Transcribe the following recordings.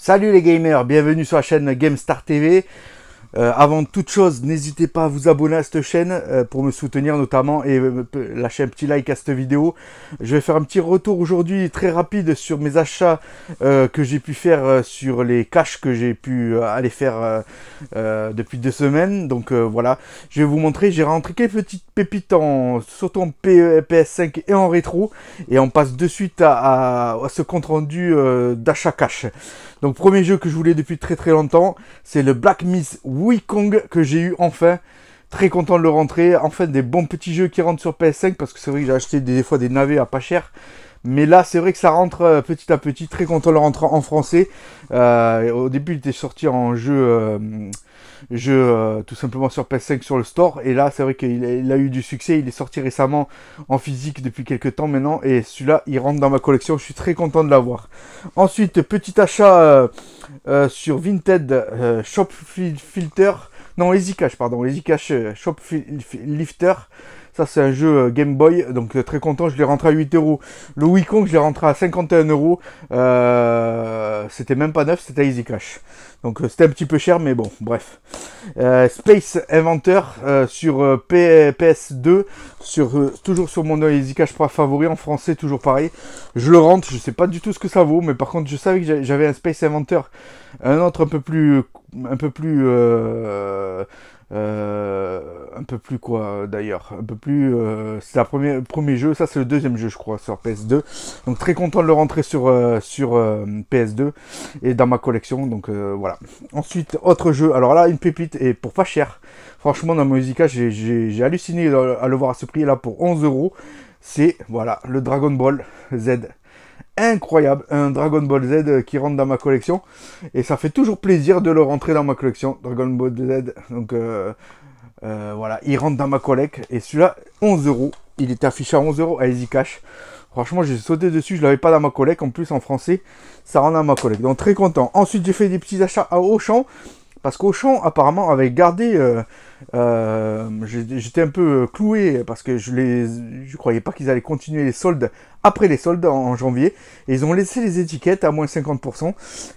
Salut les gamers, bienvenue sur la chaîne GameStar TV. Avant toute chose, n'hésitez pas à vous abonner à cette chaîne pour me soutenir notamment et lâcher un petit like à cette vidéo. Je vais faire un petit retour aujourd'hui très rapide sur mes achats que j'ai pu faire sur les caches que j'ai pu aller faire depuis 2 semaines. Donc voilà, je vais vous montrer, j'ai rentré quelques petites pépites surtout en PS5 et en rétro. Et on passe de suite à ce compte rendu d'achat cash. Donc premier jeu que je voulais depuis très longtemps, c'est le Black Myth Wukong que j'ai eu enfin. Très content de le rentrer. Enfin des bons petits jeux qui rentrent sur PS5 parce que c'est vrai que j'ai acheté des fois des navets à pas cher. Mais là c'est vrai que ça rentre petit à petit. Très content de le rentrer en français. Au début il était sorti en jeu... tout simplement sur PS5 sur le store, et là c'est vrai qu'il a eu du succès. Il est sorti récemment en physique depuis quelques temps maintenant, et celui-là il rentre dans ma collection. Je suis très content de l'avoir. Ensuite, petit achat sur Vinted Shop Filter, non Easy Cash, pardon, Easy Cash Shop Lifter. Ça c'est un jeu Game Boy, donc très content, je l'ai rentré à 8 euros. Le Wukong je l'ai rentré à 51 euros. C'était même pas neuf, c'était à Easy Cash. Donc c'était un petit peu cher, mais bon, bref. Space Inventor sur PS2, toujours sur mon Easy Cash favori, en français, toujours pareil. Je le rentre, je sais pas du tout ce que ça vaut, mais par contre je savais que j'avais un Space Inventor, un autre un peu plus quoi d'ailleurs, un peu plus c'est le premier jeu, ça c'est le deuxième jeu je crois sur PS2, donc très content de le rentrer sur PS2 et dans ma collection. Donc voilà. Ensuite, autre jeu, alors là une pépite et pour pas cher, franchement dans mon Musica j'ai halluciné à le voir à ce prix là pour 11 euros. C'est voilà le Dragon Ball Z. Incroyable, un Dragon Ball Z qui rentre dans ma collection, et ça fait toujours plaisir de le rentrer dans ma collection, Dragon Ball Z. Donc voilà, il rentre dans ma collecte, et celui-là 11 euros, il était affiché à 11 euros à Easy Cash. Franchement j'ai sauté dessus, je l'avais pas dans ma collecte, en plus en français ça rentre dans ma collecte, donc très content. Ensuite j'ai fait des petits achats à Auchan, parce qu'Auchan apparemment avait gardé, j'étais un peu cloué parce que je croyais pas qu'ils allaient continuer les soldes après les soldes en janvier, et ils ont laissé les étiquettes à moins 50%.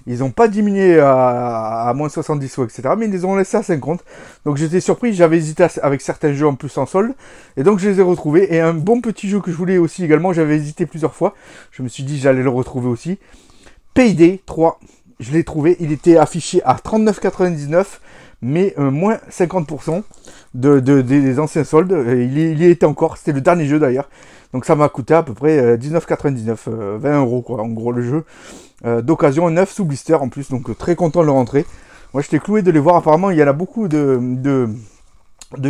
Ils n'ont pas diminué à moins 70 ou etc, mais ils les ont laissés à 50. Donc j'étais surpris, j'avais hésité avec certains jeux en plus en solde, et donc je les ai retrouvés. Et un bon petit jeu que je voulais aussi également, j'avais hésité plusieurs fois, je me suis dit j'allais le retrouver aussi, Payday 3. Je l'ai trouvé, il était affiché à 39,99, mais moins 50% des anciens soldes. Il y était encore, c'était le dernier jeu d'ailleurs. Donc ça m'a coûté à peu près 19,99, 20 euros quoi, en gros le jeu. D'occasion, 9 sous blister en plus, donc très content de le rentrer. Moi j'étais cloué de les voir, apparemment il y en a beaucoup de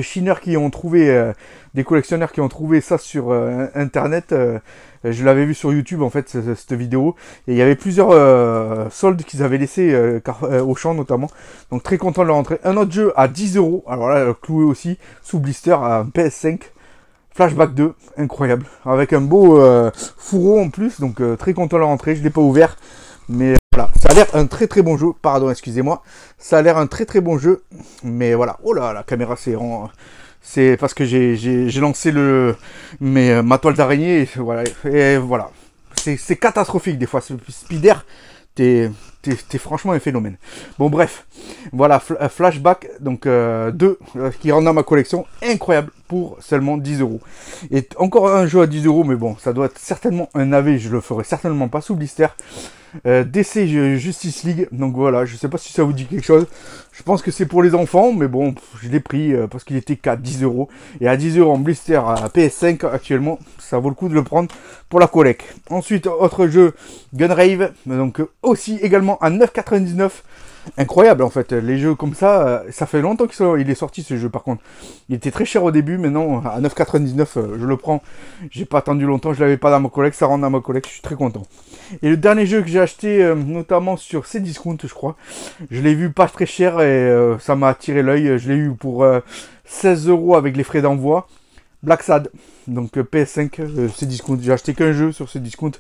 chineurs qui ont trouvé, des collectionneurs qui ont trouvé ça sur internet. Je l'avais vu sur YouTube en fait cette vidéo, et il y avait plusieurs soldes qu'ils avaient laissé au champ notamment, donc très content de le rentrer. Un autre jeu à 10 euros, alors là cloué aussi sous blister, à PS5, Flashback 2, incroyable, avec un beau fourreau en plus, donc très content de le rentrer. Je l'ai pas ouvert, mais voilà, ça a l'air un très bon jeu, pardon, excusez-moi, ça a l'air un très bon jeu, mais voilà. Oh là, la caméra c'est parce que j'ai lancé ma toile d'araignée, et voilà, c'est catastrophique des fois, ce Spider, t'es franchement un phénomène. Bon bref, voilà, Flashback donc 2 qui rentre dans ma collection, incroyable, pour seulement 10 euros. Et encore un jeu à 10 euros, mais bon, ça doit être certainement un navet, je le ferai certainement pas sous blister. DC Justice League, donc voilà, je sais pas si ça vous dit quelque chose. Je pense que c'est pour les enfants, mais bon, je l'ai pris parce qu'il était qu'à 10 euros, et à 10 euros en blister à PS5 actuellement, ça vaut le coup de le prendre pour la collecte. Ensuite, autre jeu, Gunrave, donc aussi également à 9,99. Incroyable en fait, les jeux comme ça, ça fait longtemps qu'il est sorti ce jeu par contre. Il était très cher au début, mais non, à 9,99 je le prends. J'ai pas attendu longtemps, je l'avais pas dans ma collecte, ça rentre dans ma collecte, je suis très content. Et le dernier jeu que j'ai acheté, notamment sur Cdiscount je crois, je l'ai vu pas très cher, et ça m'a attiré l'œil. Je l'ai eu pour 16 euros avec les frais d'envoi. Black Sad, donc PS5, Cdiscount, j'ai acheté qu'un jeu sur Cdiscount.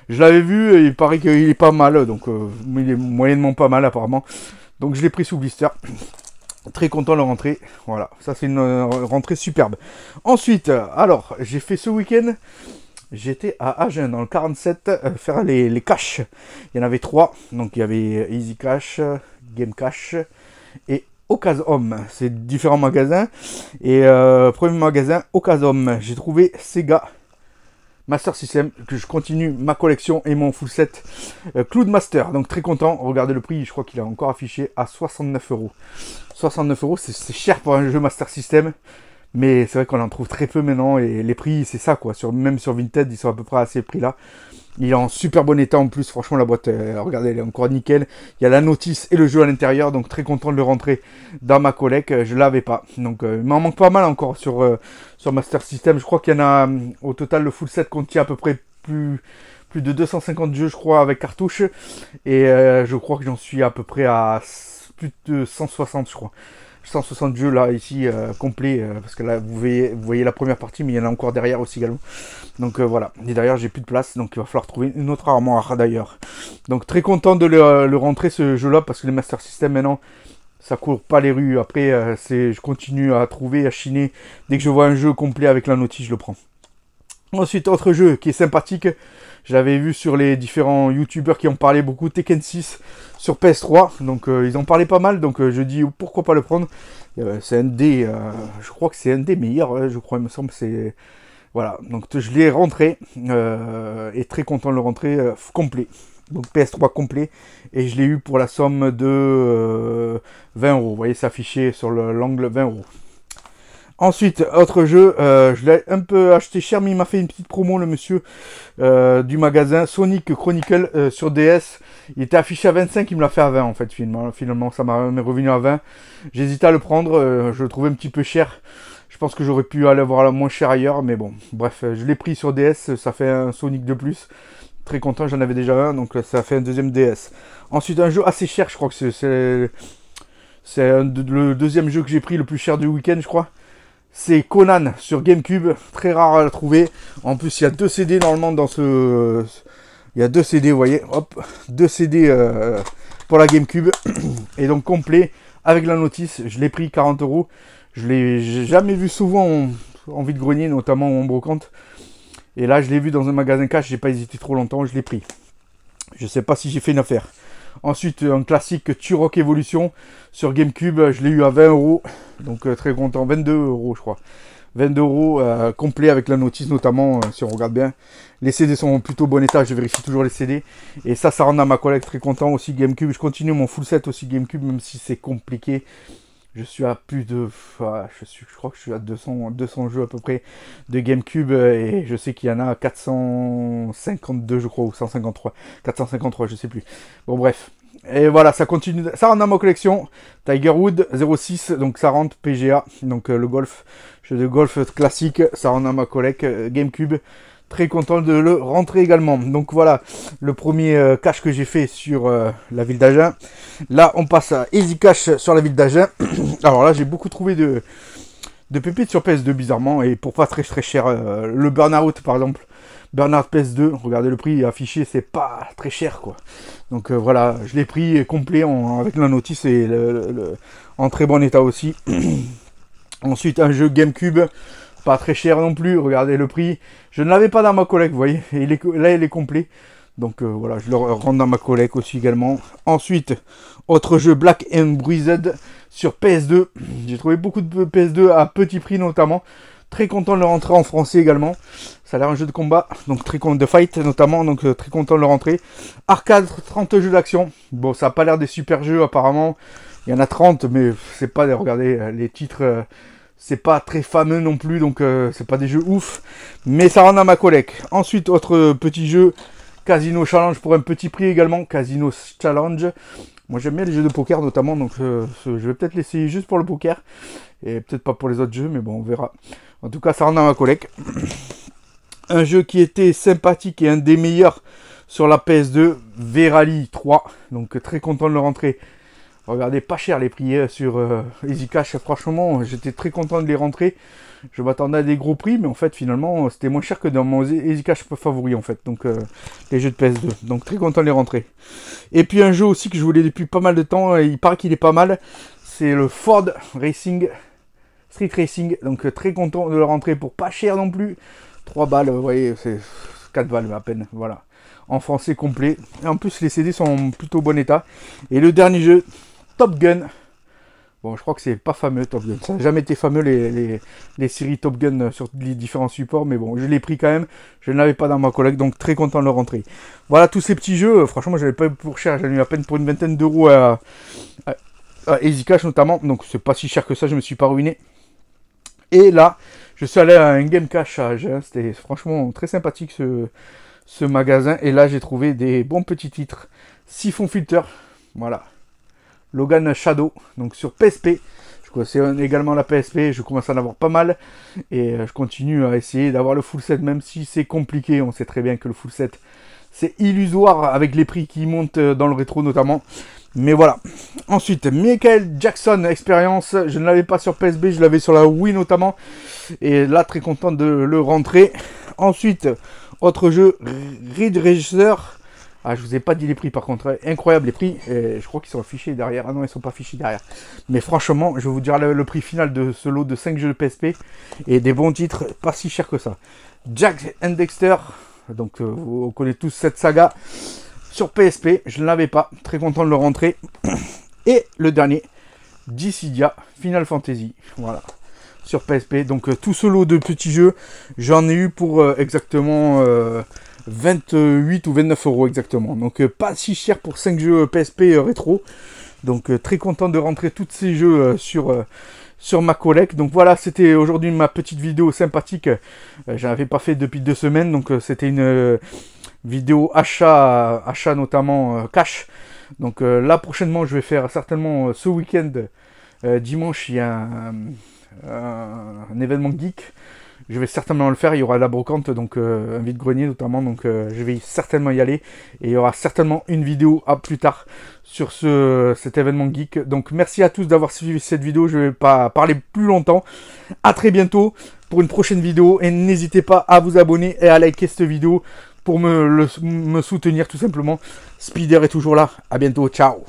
Je l'avais vu et il paraît qu'il est pas mal, donc il est moyennement pas mal apparemment. Donc je l'ai pris sous blister. Très content de le rentrer. Voilà, ça c'est une rentrée superbe. Ensuite, alors, j'ai fait ce week-end j'étais à Agen dans le 47 faire les caches. Il y en avait 3. Donc il y avait Easy Cash, Game Cash et Ocasum. C'est différents magasins. Et premier magasin, Ocasum. J'ai trouvé Sega Master System, que je continue ma collection et mon full set Cloud Master. Donc très content. Regardez le prix, je crois qu'il a encore affiché à 69 euros. 69 euros, c'est cher pour un jeu Master System. Mais c'est vrai qu'on en trouve très peu maintenant. Et les prix, c'est ça quoi. Même sur Vinted, ils sont à peu près à ces prix-là. Il est en super bon état en plus. Franchement, la boîte, regardez, elle est encore nickel. Il y a la notice et le jeu à l'intérieur. Donc très content de le rentrer dans ma collecte. Je l'avais pas. Donc il m'en manque pas mal encore sur Master System. Je crois qu'il y en a au total, le full set contient à peu près plus de 250 jeux, je crois, avec cartouches. Et je crois que j'en suis à peu près à plus de 160, je crois. 160 jeux là, ici, complets. Parce que là, vous voyez la première partie, mais il y en a encore derrière aussi également. Donc voilà. Et derrière, j'ai plus de place. Donc il va falloir trouver une autre armoire d'ailleurs. Donc très content de le rentrer, ce jeu-là. Parce que les Master System, maintenant, ça court pas les rues. Après, je continue à trouver, à chiner. Dès que je vois un jeu complet avec la notice, je le prends. Ensuite, autre jeu qui est sympathique. Je l'avais vu sur les différents youtubeurs qui ont parlé beaucoup, Tekken 6 sur PS3. Donc ils en parlaient pas mal, donc je dis pourquoi pas le prendre. C'est un des, je crois que c'est un des meilleurs, je crois, il me semble. C'est voilà, donc je l'ai rentré et très content de le rentrer complet. Donc PS3 complet, et je l'ai eu pour la somme de 20 euros. Vous voyez, c'est affiché sur l'angle 20 euros. Ensuite, autre jeu, je l'ai un peu acheté cher, mais il m'a fait une petite promo, le monsieur du magasin Sonic Chronicle sur DS. Il était affiché à 25, il me l'a fait à 20 en fait, finalement ça m'est revenu à 20. J'hésitais à le prendre, je le trouvais un petit peu cher. Je pense que j'aurais pu aller voir la moins cher ailleurs, mais bon, bref, je l'ai pris sur DS, ça fait un Sonic de plus. Très content, j'en avais déjà un, donc ça fait un deuxième DS. Ensuite, un jeu assez cher, je crois que c'est le deuxième jeu que j'ai pris le plus cher du week-end, je crois. C'est Conan sur GameCube, très rare à le trouver. En plus, il y a 2 CD normalement dans ce... Il y a 2 CD, vous voyez, hop, 2 CD pour la GameCube. Et donc complet, avec la notice, je l'ai pris 40 euros. Je l'ai jamais vu souvent en vide-grenier, notamment en brocante. Et là, je l'ai vu dans un magasin cash, j'ai pas hésité trop longtemps, je l'ai pris. Je sais pas si j'ai fait une affaire. Ensuite, un classique Turok Evolution sur GameCube, je l'ai eu à 20 euros. Donc très content, 22 euros je crois. 22 euros complet avec la notice notamment, si on regarde bien. Les CD sont en plutôt bon état, je vérifie toujours les CD. Et ça rend à ma collecte, très content aussi GameCube. Je continue mon full set aussi GameCube, même si c'est compliqué. Je suis à plus de... je crois que je suis à 200 jeux à peu près de GameCube. Et je sais qu'il y en a 452 je crois, ou 153. 453, je sais plus. Bon bref. Et voilà, ça continue, ça rentre dans ma collection. Tiger Wood 06, donc ça rentre PGA, donc le golf, jeu de golf classique, ça rentre dans ma collecte GameCube. Très content de le rentrer également. Donc voilà, le premier cash que j'ai fait sur la ville d'Agen. Là, on passe à Easy Cash sur la ville d'Agen. Alors là, j'ai beaucoup trouvé de pépites sur PS2 bizarrement, et pour pas très cher. Le Burnout par exemple. Burnout PS2, regardez le prix affiché, c'est pas très cher quoi. Donc voilà, je l'ai pris complet avec la notice et en très bon état aussi. Ensuite, un jeu GameCube, pas très cher non plus, regardez le prix. Je ne l'avais pas dans ma collecte, vous voyez, et là il est complet. Donc voilà, je le rentre dans ma collecte aussi également. Ensuite, autre jeu Black and Bruised sur PS2. J'ai trouvé beaucoup de PS2 à petit prix notamment. Très content de le rentrer en français également. Ça a l'air un jeu de combat, donc très content de fight notamment, donc très content de le rentrer. Arcade, 30 jeux d'action. Bon, ça n'a pas l'air des super jeux apparemment. Il y en a 30, mais c'est pas, regardez, les titres, c'est pas très fameux non plus, donc c'est pas des jeux ouf. Mais ça rentre dans ma collecte. Ensuite, autre petit jeu, Casino Challenge pour un petit prix également. Casino Challenge. Moi j'aime bien les jeux de poker notamment, donc je vais peut-être l'essayer juste pour le poker. Et peut-être pas pour les autres jeux, mais bon, on verra. En tout cas, ça rentre dans ma collecte. Un jeu qui était sympathique et un des meilleurs sur la PS2, Verali 3. Donc très content de le rentrer. Regardez, pas cher les prix sur Easy Cash. Franchement, j'étais très content de les rentrer. Je m'attendais à des gros prix, mais en fait, finalement, c'était moins cher que dans mon Easy Cash favori, en fait. Donc, les jeux de PS2. Donc, très content de les rentrer. Et puis, un jeu aussi que je voulais depuis pas mal de temps, et il paraît qu'il est pas mal. C'est le Ford Racing, Street Racing. Donc, très content de le rentrer pour pas cher non plus. 3 balles, vous voyez, c'est 4 balles à peine, voilà. En français complet. Et en plus, les CD sont en plutôt bon état. Et le dernier jeu, Top Gun. Bon, je crois que c'est pas fameux, Top Gun. Ça n'a jamais été fameux, les séries Top Gun sur les différents supports. Mais bon, je l'ai pris quand même. Je ne l'avais pas dans ma collecte, donc très content de le rentrer. Voilà, tous ces petits jeux. Franchement, je n'avais pas eu pour cher. J'en ai eu à peine pour une vingtaine d'euros à Easy Cash notamment. Donc, c'est pas si cher que ça. Je me suis pas ruiné. Et là, je suis allé à un Game Cash à Agen. C'était franchement très sympathique ce magasin. Et là, j'ai trouvé des bons petits titres. Siphon Filter. Voilà. Logan Shadow, donc sur PSP. Je connaissais également la PSP, je commence à en avoir pas mal. Et je continue à essayer d'avoir le full set, même si c'est compliqué. On sait très bien que le full set, c'est illusoire avec les prix qui montent dans le rétro notamment. Mais voilà. Ensuite, Michael Jackson Experience. Je ne l'avais pas sur PSP, je l'avais sur la Wii notamment. Et là, très content de le rentrer. Ensuite, autre jeu, Ridge Racer. Ah, je vous ai pas dit les prix par contre, incroyable les prix, et je crois qu'ils sont affichés derrière, ah non ils sont pas affichés derrière, mais franchement je vais vous dire le prix final de ce lot de 5 jeux de PSP, et des bons titres, pas si cher que ça. Jak and Daxter, donc vous connaissez tous cette saga, sur PSP, je ne l'avais pas, très content de le rentrer, et le dernier, Dissidia Final Fantasy, voilà, sur PSP, donc tout ce lot de petits jeux, j'en ai eu pour exactement... 28 ou 29 euros exactement. Donc pas si cher pour 5 jeux PSP rétro. Donc très content de rentrer tous ces jeux sur ma collecte. Donc voilà, c'était aujourd'hui ma petite vidéo sympathique. J'en avais pas fait depuis 2 semaines. Donc c'était une vidéo achat notamment cash. Donc là prochainement je vais faire certainement ce week-end. Dimanche il y a un événement geek. Je vais certainement le faire, il y aura la brocante, donc un vide-grenier notamment, donc je vais certainement y aller. Et il y aura certainement une vidéo à plus tard sur cet événement geek. Donc merci à tous d'avoir suivi cette vidéo, je ne vais pas parler plus longtemps. À très bientôt pour une prochaine vidéo et n'hésitez pas à vous abonner et à liker cette vidéo pour me soutenir tout simplement. Spider est toujours là, à bientôt, ciao.